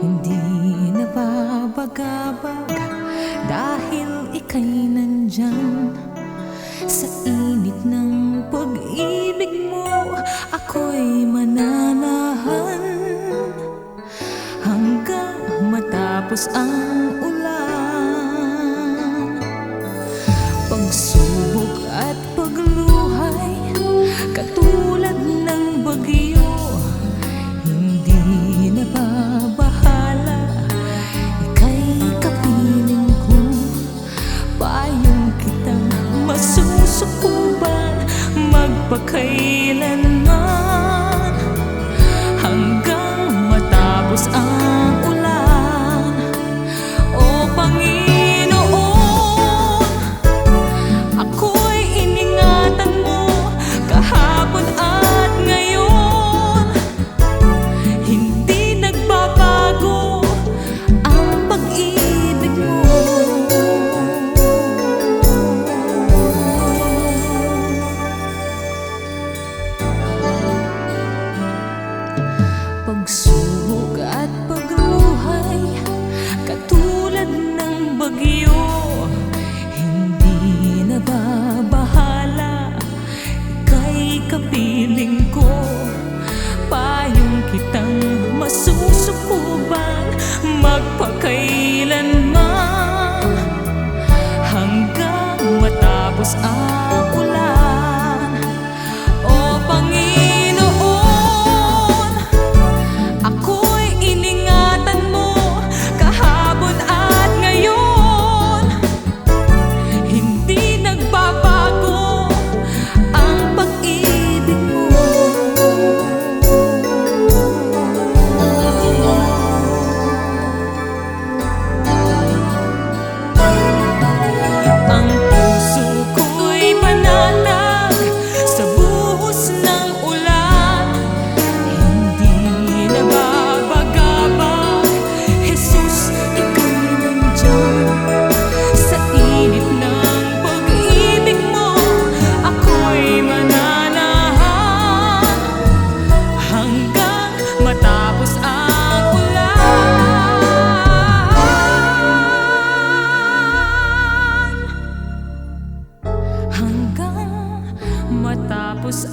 Hindi nababagabag dahil ika'y nandyan. Sa init ng pag-ibig mo, ako'y mananahan hanggang matapos ang ulan. Pagsubok at pagluhay, katulad ng bagyo, hindi nababahala. Ika'y kapiling ko, payong kitang masusukuban magpakailanman hanggang matapos ang ulan. O Panginoon, ako'y iningatan mo kahapon at ngayon. Hindi nagbabago ang pag-ibig mo. Pagsubok at pagluhay, katulad ng bagyo, hindi nababahala. Ika'y kapiling ko, payong kitang masusukuban magpakailanman hanggang matapos ang ulan. O Panginoon, ako'y iningatan mo kahapon at ngayon. Hindi nagbabago ang pag-ibig mo. Ang puso ko'y panatag sa buhos ng ulan. Hindi nababagabag, Jesus, ika'y nandyan. Sa init ng pag-ibig mo, ako'y mananahan hanggang matapos ang ulan. Hanggang matapos